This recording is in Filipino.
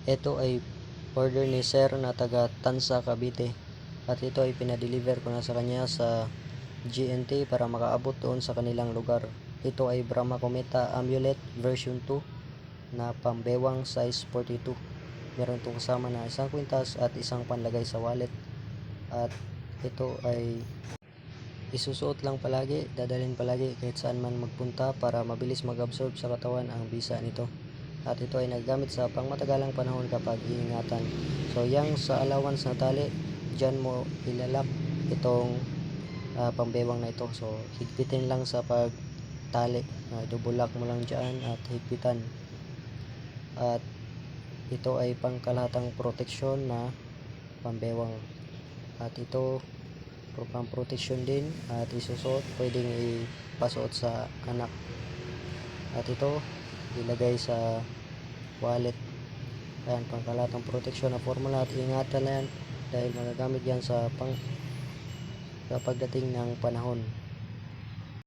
Ito ay order ni Sir na taga Tansa, Cavite. At ito ay pinadeliver ko na sa kanya sa GNT para makaabot doon sa kanilang lugar. Ito ay Brahma Cometa Amulet version 2 na pambewang size 42. Meron itong kasama na isang kwintas at isang panlagay sa wallet. At ito ay isusuot lang palagi, dadalhin palagi kahit saan man magpunta para mabilis mag-absorb sa katawan ang bisa nito. At ito ay nagagamit sa pangmatagalang panahon kapag iingatan. So yang sa allowance na tali, dyan mo ilalak itong pambewang na ito. So higpitin lang sa pagtali, idubulak mo lang dyan at higpitan. At ito ay pangkalahatang proteksyon na pambewang. At ito pang protection din at isusuot, pwedeng ipasuot sa anak. At ito ilagay sa wallet. Ayan, pangkalatang proteksyon na formula at ingatan na yan dahil magagamit yan sa pagdating ng panahon.